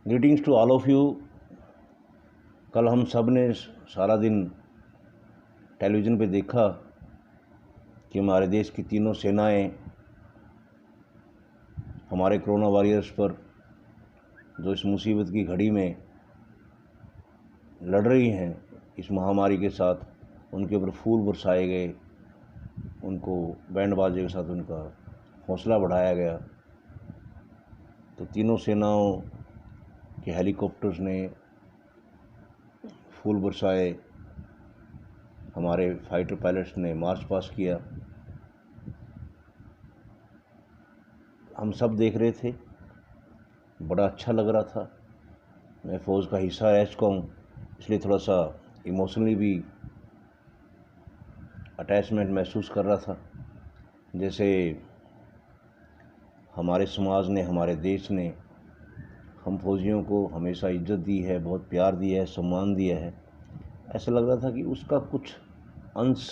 Greetings to all of you. कल हम सब ने सारा दिन टेलीविज़न पे देखा कि हमारे देश की तीनों सेनाएं हमारे कोरोना वॉरियर्स पर जो इस मुसीबत की घड़ी में लड़ रही हैं इस महामारी के साथ, उनके ऊपर फूल बरसाए गए, उनको बैंड बाजे के साथ उनका हौसला बढ़ाया गया। तो तीनों सेनाओं के हेलीकॉप्टर्स ने फूल बरसाए, हमारे फाइटर पायलट्स ने मार्च पास किया। हम सब देख रहे थे, बड़ा अच्छा लग रहा था। मैं फ़ौज का हिस्सा रह चुका हूँ, इसलिए थोड़ा सा इमोशनली भी अटैचमेंट महसूस कर रहा था। जैसे हमारे समाज ने, हमारे देश ने हम फौजियों को हमेशा इज्जत दी है, बहुत प्यार दिया है, सम्मान दिया है। ऐसा लग रहा था कि उसका कुछ अंश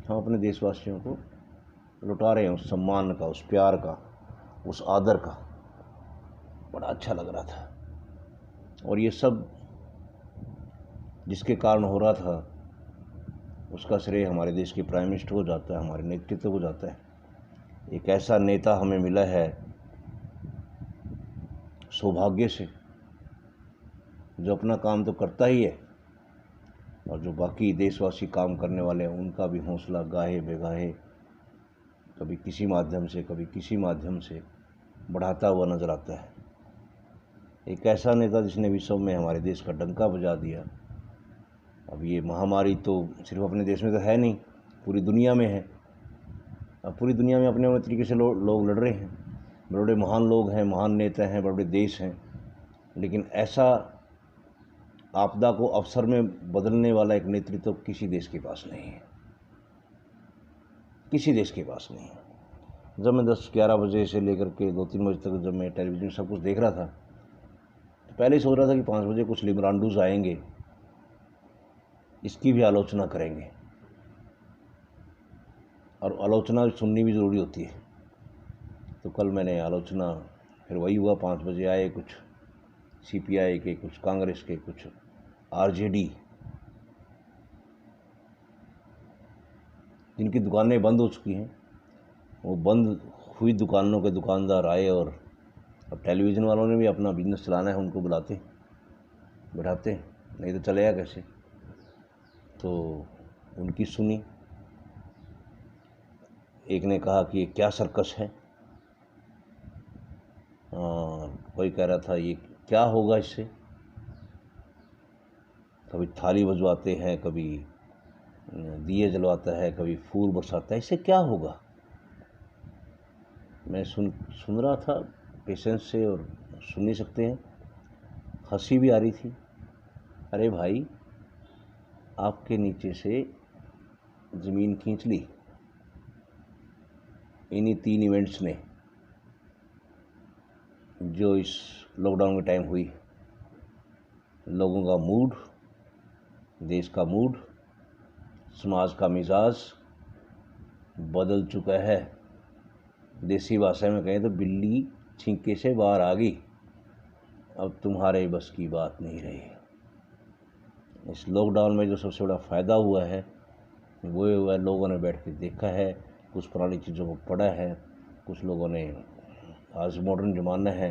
हम अपने देशवासियों को लौटा रहे हैं, उस सम्मान का, उस प्यार का, उस आदर का। बड़ा अच्छा लग रहा था। और ये सब जिसके कारण हो रहा था उसका श्रेय हमारे देश के प्राइम मिनिस्टर को जाता है, हमारे नेतृत्व को जाता है। एक ऐसा नेता हमें मिला है सौभाग्य से, जो अपना काम तो करता ही है और जो बाकी देशवासी काम करने वाले हैं उनका भी हौसला गाहे बेगाहे कभी किसी माध्यम से, कभी किसी माध्यम से बढ़ाता हुआ नज़र आता है। एक ऐसा नेता जिसने विश्व में हमारे देश का डंका बजा दिया। अब ये महामारी तो सिर्फ अपने देश में तो है नहीं, पूरी दुनिया में है। अब पूरी दुनिया में अपने अपने तरीके से लोग लड़ रहे हैं। बड़े बड़े महान लोग हैं, महान नेता हैं, बड़े बड़े देश हैं, लेकिन ऐसा आपदा को अवसर में बदलने वाला एक नेतृत्व किसी देश के पास नहीं है, किसी देश के पास नहीं है। जब मैं 10-11 बजे से लेकर के 2-3 बजे तक जब मैं टेलीविज़न सब कुछ देख रहा था, तो पहले ही सोच रहा था कि 5 बजे कुछ लिबरांडूज आएंगे, इसकी भी आलोचना करेंगे, और आलोचना सुननी भी ज़रूरी होती है। तो कल मैंने आलोचना, फिर वही हुआ, 5 बजे आए कुछ CPI के, कुछ कांग्रेस के, कुछ RJD, जिनकी दुकानें बंद हो चुकी हैं। वो बंद हुई दुकानों के दुकानदार आए, और अब टेलीविज़न वालों ने भी अपना बिजनेस चलाना है, उनको बुलाते बैठाते, नहीं तो चलेगा कैसे। तो उनकी सुनी। एक ने कहा कि ये क्या सर्कस है, कोई कह रहा था ये क्या होगा इससे। कभी थाली बजवाते हैं, कभी दिए जलवाता है, कभी फूल बरसाता है, इससे क्या होगा। मैं सुन रहा था पेशेंस से, और सुन नहीं सकते हैं, हंसी भी आ रही थी। अरे भाई, आपके नीचे से ज़मीन खींच ली इन्हीं 3 इवेंट्स ने जो इस लॉकडाउन के टाइम हुई। लोगों का मूड, देश का मूड, समाज का मिजाज बदल चुका है। देसी भाषा में कहें तो बिल्ली छींके से बाहर आ गई, अब तुम्हारे बस की बात नहीं रही। इस लॉकडाउन में जो सबसे बड़ा फ़ायदा हुआ है वो हुआ, लोगों ने बैठ के देखा है, कुछ पुरानी चीज़ों को पढ़ा है, कुछ लोगों ने, आज मॉडर्न ज़माना है,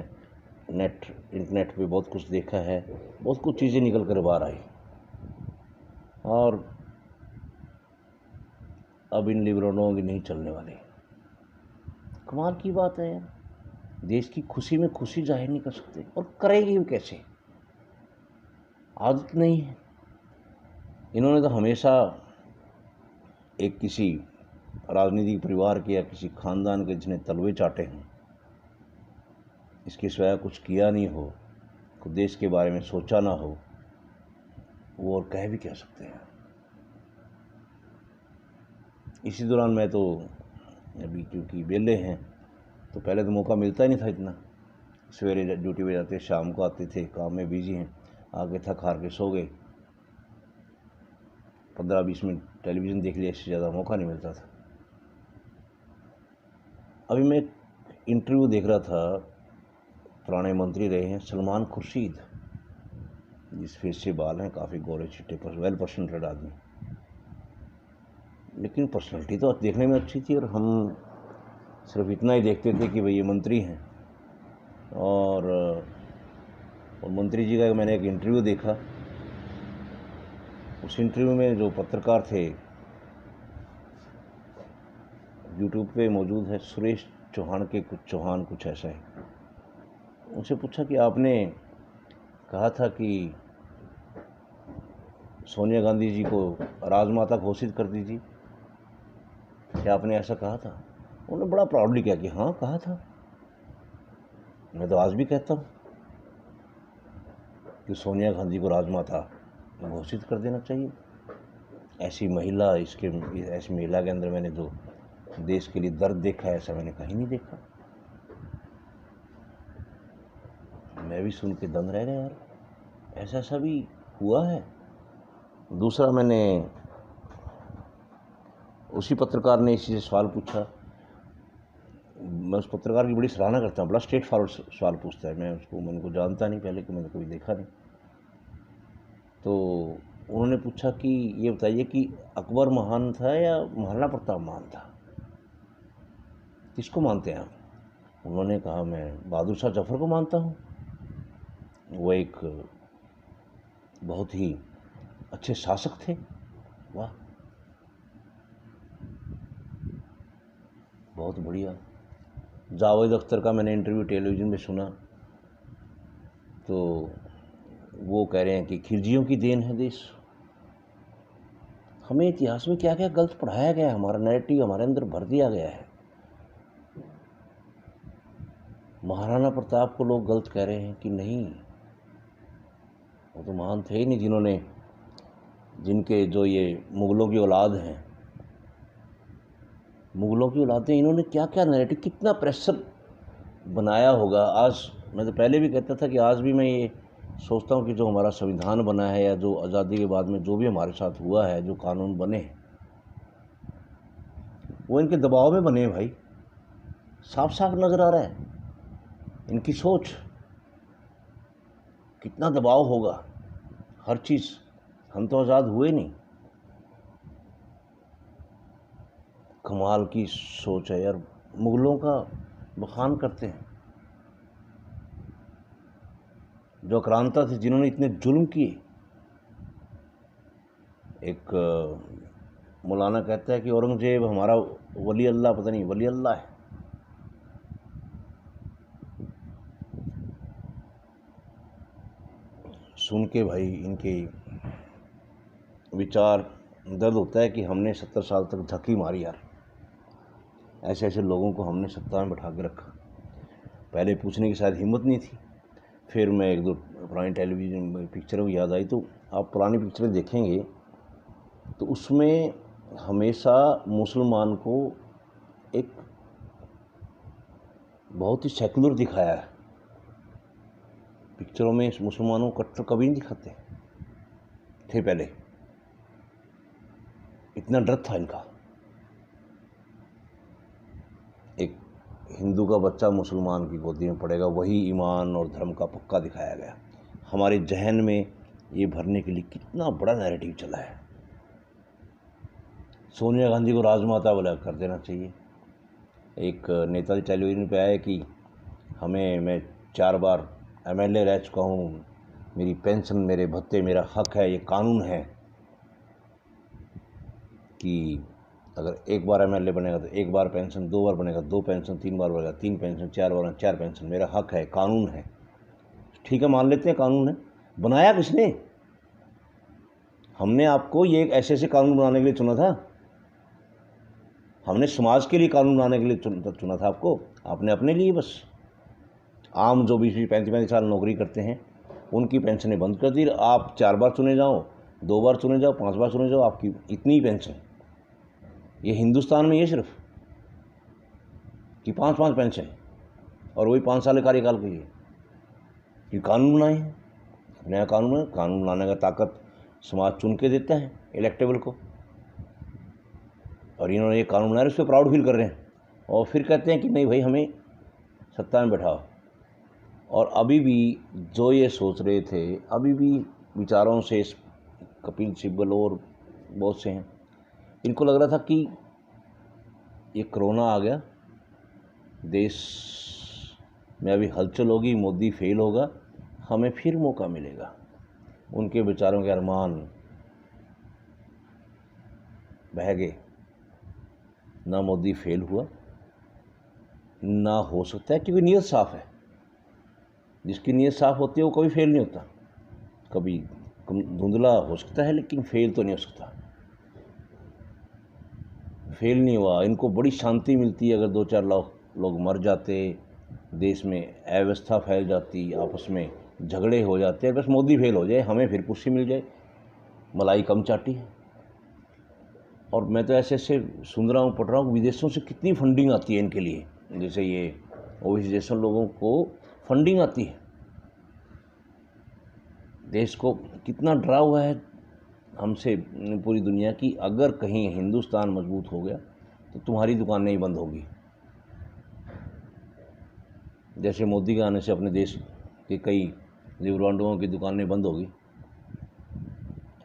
इंटरनेट पे बहुत कुछ देखा है, बहुत कुछ चीज़ें निकल कर बाहर आई। और अब इन लिबरलों की नहीं चलने वाली। कमाल की बात है यार, देश की खुशी में खुशी जाहिर नहीं कर सकते, और करेंगे भी कैसे। आदत नहीं है। इन्होंने तो हमेशा एक किसी राजनीतिक परिवार के या किसी खानदान के जिन्हें तलवे चाटे हैं, इसके सिवाय कुछ किया नहीं हो, कुछ देश के बारे में सोचा ना हो, वो और कह भी क्या सकते हैं। इसी दौरान मैं तो अभी, क्योंकि वेले हैं, तो पहले तो मौका मिलता ही नहीं था इतना। सवेरे ड्यूटी पे जाते, शाम को आते थे, काम में बिजी हैं, आके थक हार के सो गए, 15-20 मिनट टेलीविज़न देख लिया, इससे ज़्यादा मौका नहीं मिलता था। अभी मैं एक इंटरव्यू देख रहा था पुराने मंत्री रहे हैं, सलमान खुर्शीद, जिस फेस से बाल हैं, काफ़ी गोरे चिट्टे पर, वेल पर्सनैलिटेड आदमी, लेकिन पर्सनैलिटी तो देखने में अच्छी थी। और हम सिर्फ इतना ही देखते थे कि भाई ये मंत्री हैं। और मंत्री जी का मैंने एक इंटरव्यू देखा। उस इंटरव्यू में जो पत्रकार थे, यूट्यूब पे मौजूद है, सुरेश चौहान कुछ ऐसा है, उनसे पूछा कि आपने कहा था कि सोनिया गांधी जी को राजमाता घोषित कर दीजिए, क्या आपने ऐसा कहा था? उन्होंने बड़ा प्राउडली किया कि हाँ कहा था, मैं तो आज भी कहता हूँ कि सोनिया गांधी को राजमाता घोषित कर देना चाहिए। ऐसी महिला ऐसी महिला के अंदर मैंने जो देश के लिए दर्द देखा है, ऐसा मैंने कहीं नहीं देखा। मैं भी सुन के दंग रह गया, यार ऐसा भी हुआ है। दूसरा, मैंने उसी पत्रकार ने इसी से सवाल पूछा। मैं उस पत्रकार की बड़ी सराहना करता हूँ, बड़ा स्ट्रेट फॉरवर्ड सवाल पूछता है। मैंने को जानता नहीं पहले, कि मैंने कभी देखा नहीं। तो उन्होंने पूछा कि ये बताइए कि अकबर महान था या महाराणा प्रताप महान था, किसको मानते हैं आप? उन्होंने कहा मैं बहादुर शाह जफर को मानता हूँ, वो एक बहुत ही अच्छे शासक थे। वाह, बहुत बढ़िया। जावेद अख्तर का मैंने इंटरव्यू टेलीविज़न में सुना, तो वो कह रहे हैं कि खिलजियों की देन है देश। हमें इतिहास में क्या क्या गलत पढ़ाया गया है, हमारा नैरेटिव हमारे अंदर भर दिया गया है। महाराणा प्रताप को लोग गलत कह रहे हैं कि नहीं, वो तो महान थे ही नहीं, जिनके जो ये मुग़लों की औलाद हैं, मुग़लों की औलादें, इन्होंने क्या क्या नैरेटिव, कितना प्रेशर बनाया होगा। आज मैं तो पहले भी कहता था कि आज भी मैं ये सोचता हूँ कि जो हमारा संविधान बना है, या जो आज़ादी के बाद में जो भी हमारे साथ हुआ है, जो कानून बने, वो इनके दबाव में बने हैं भाई। साफ साफ नज़र आ रहा है इनकी सोच, कितना दबाव होगा हर चीज़। हम तो आज़ाद हुए नहीं। कमाल की सोच है यार, मुग़लों का बखान करते हैं, जो आक्रांता थे, जिन्होंने इतने जुल्म किए। एक मौलाना कहता है कि औरंगजेब हमारा वली अल्लाह, पता नहीं वली अल्लाह है। सुन के भाई इनके विचार दर्द होता है कि हमने 70 साल तक धक्की मारी यार। ऐसे ऐसे लोगों को हमने सत्ता में बैठा के रखा। पहले पूछने की शायद हिम्मत नहीं थी। फिर मैं एक दो पुरानी टेलीविज़न पिक्चरों की याद आई, तो आप पुरानी पिक्चरें देखेंगे तो उसमें हमेशा मुसलमान को एक बहुत ही सेकुलर दिखाया है। पिक्चरों में मुसलमानों को कट्टर कभी नहीं दिखाते थे। पहले इतना डर था इनका। एक हिंदू का बच्चा मुसलमान की गोदी में पड़ेगा, वही ईमान और धर्म का पक्का दिखाया गया। हमारे जहन में ये भरने के लिए कितना बड़ा नैरेटिव चला है। सोनिया गांधी को राजमाता बोला कर देना चाहिए। एक नेता टेलीविज़न पे आया कि मैं 4 बार MLA रह चुका हूँ, मेरी पेंशन, मेरे भत्ते मेरा हक है, ये कानून है कि अगर 1 बार MLA बनेगा तो 1 बार पेंशन, 2 बार बनेगा 2 पेंशन, 3 बार बनेगा 3 पेंशन, 4 बार 4 पेंशन, मेरा हक है, कानून है। ठीक है, मान लेते हैं कानून है। बनाया किसने? हमने आपको ये ऐसे ऐसे कानून बनाने के लिए चुना था। हमने समाज के लिए कानून बनाने के लिए चुना था आपको। आपने अपने लिए बस आम जो 20-35 साल नौकरी करते हैं उनकी पेंशनें बंद कर दी। आप 4 बार चुने जाओ, 2 बार चुने जाओ, 5 बार चुने जाओ, आपकी इतनी ही पेंशन। ये हिंदुस्तान में ये सिर्फ कि 5-5 पेंशन, और वही 5 साल कार्यकाल के लिए। ये कानून बनाए हैं, नया कानून है। कानून बनाने का ताकत समाज चुन के देता है इलेक्टेबल को, और इन्होंने ये कानून बनाया, उस पर प्राउड फील कर रहे हैं। और फिर कहते हैं कि नहीं भाई हमें सत्ता में बैठाओ। और अभी भी जो ये सोच रहे थे, अभी भी विचारों से कपिल सिब्बल और बहुत से हैं, इनको लग रहा था कि ये कोरोना आ गया, देश में अभी हलचल होगी, मोदी फेल होगा, हमें फिर मौका मिलेगा। उनके विचारों के अरमान बह गए। ना मोदी फेल हुआ, ना हो सकता है, क्योंकि नीयत साफ है। जिसकी नीयत साफ होती है वो कभी फेल नहीं होता। कभी धुंधला हो सकता है लेकिन फेल तो नहीं हो सकता। फेल नहीं हुआ। इनको बड़ी शांति मिलती है अगर 2-4 लोग मर जाते, देश में अव्यवस्था फैल जाती, आपस में झगड़े हो जाते हैं, बस मोदी फेल हो जाए, हमें फिर कुर्सी मिल जाए, मलाई कम चाटी है। और मैं तो ऐसे सुन रहा हूँ, पढ़ रहा हूँ, विदेशों से कितनी फंडिंग आती है इनके लिए। जैसे ये ओबीसी जैसे लोगों को फंडिंग आती है। देश को कितना डरा हुआ है हमसे पूरी दुनिया की, अगर कहीं हिंदुस्तान मजबूत हो गया तो तुम्हारी दुकानें ही बंद होगी। जैसे मोदी के आने से अपने देश के कई लिबरांडों की दुकानें बंद होगी,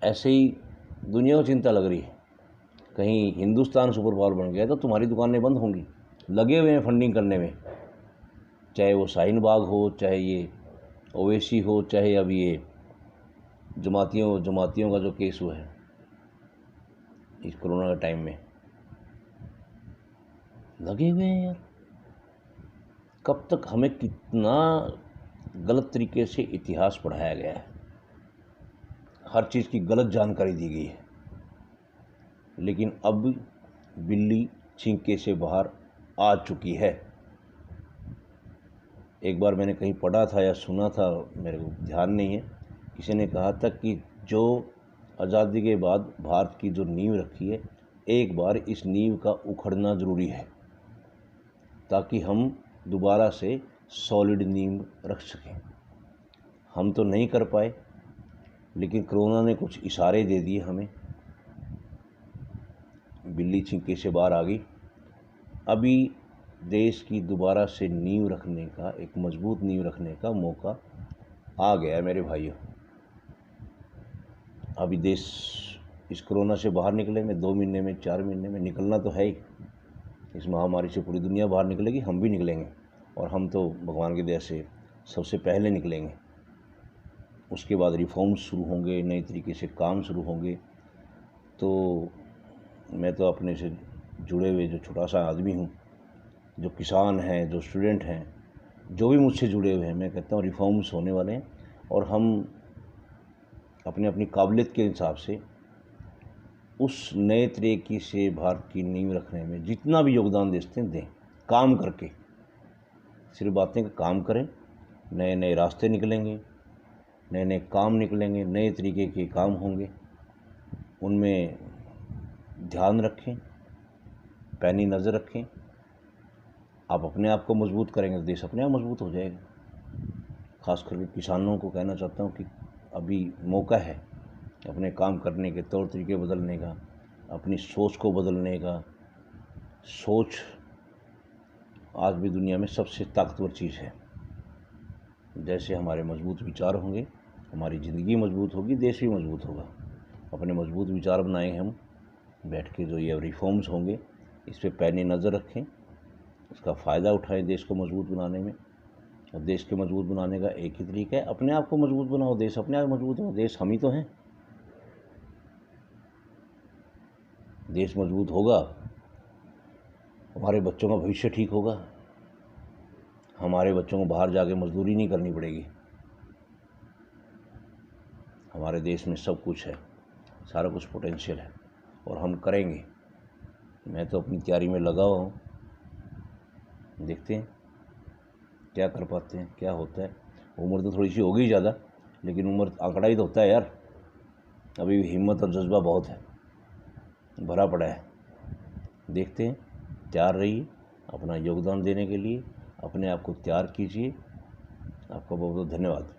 ऐसे ही दुनिया को चिंता लग रही है, कहीं हिंदुस्तान सुपर पावर बन गया तो तुम्हारी दुकानें बंद होंगी। लगे हुए हैं फंडिंग करने में, चाहे वो शाहीन बाग हो, चाहे ये ओवैसी हो, चाहे अब ये जमातियों का जो केस हुआ है इस कोरोना के टाइम में, लगे हुए हैं यार। कब तक हमें कितना गलत तरीके से इतिहास पढ़ाया गया है, हर चीज़ की गलत जानकारी दी गई है। लेकिन अब बिल्ली छिंके से बाहर आ चुकी है। एक बार मैंने कहीं पढ़ा था या सुना था, मेरे को ध्यान नहीं है, किसी ने कहा था कि जो आज़ादी के बाद भारत की जो नींव रखी है, एक बार इस नींव का उखड़ना ज़रूरी है ताकि हम दोबारा से सॉलिड नींव रख सकें। हम तो नहीं कर पाए, लेकिन कोरोना ने कुछ इशारे दे दिए हमें, बिल्ली छिंके से बाहर आ गई। अभी देश की दोबारा से नींव रखने का, एक मजबूत नींव रखने का मौका आ गया है मेरे भाइयों। अभी देश इस कोरोना से बाहर निकले में 2 महीने में, 4 महीने में निकलना तो है ही। इस महामारी से पूरी दुनिया बाहर निकलेगी, हम भी निकलेंगे, और हम तो भगवान की दया से सबसे पहले निकलेंगे। उसके बाद रिफॉर्म्स शुरू होंगे, नए तरीके से काम शुरू होंगे। तो मैं तो अपने से जुड़े हुए जो छोटा सा आदमी हूँ, जो किसान हैं, जो स्टूडेंट हैं, जो भी मुझसे जुड़े हुए हैं, मैं कहता हूँ रिफॉर्म्स होने वाले हैं, और हम अपनी अपनी काबिलियत के हिसाब से उस नए तरीके से भारत की नींव रखने में जितना भी योगदान देते हैं, दें, काम करके। सिर्फ बातें का काम करें, नए नए रास्ते निकलेंगे, नए नए काम निकलेंगे, नए तरीके के काम होंगे, उनमें ध्यान रखें, पैनी नज़र रखें। आप अपने आप को मजबूत करेंगे तो देश अपने आप मजबूत हो जाएगा। ख़ास करके किसानों को कहना चाहता हूँ कि अभी मौका है अपने काम करने के तौर तरीके बदलने का, अपनी सोच को बदलने का। सोच आज भी दुनिया में सबसे ताकतवर चीज़ है। जैसे हमारे मजबूत विचार होंगे, हमारी ज़िंदगी मजबूत होगी, देश भी मजबूत होगा। अपने मजबूत विचार बनाएंगे हम बैठ के, जो ये रिफॉर्म्स होंगे इस पर पैनी नज़र रखें, इसका फ़ायदा उठाएं देश को मजबूत बनाने में। और देश के मजबूत बनाने का एक ही तरीका है, अपने आप को मजबूत बनाओ, देश अपने आप मजबूत हो। देश हम ही तो हैं। देश मजबूत होगा, हमारे बच्चों का भविष्य ठीक होगा, हमारे बच्चों को बाहर जाके मजदूरी नहीं करनी पड़ेगी। हमारे देश में सब कुछ है, सारा कुछ पोटेंशियल है, और हम करेंगे। मैं तो अपनी तैयारी में लगा हुआ हूँ, देखते हैं क्या कर पाते हैं, क्या होता है। उम्र तो थोड़ी सी होगी ज़्यादा, लेकिन उम्र आंकड़ा ही तो होता है यार। अभी हिम्मत और जज्बा बहुत है, भरा पड़ा है। देखते हैं, तैयार रहिए अपना योगदान देने के लिए, अपने आप को तैयार कीजिए। आपका बहुत बहुत धन्यवाद।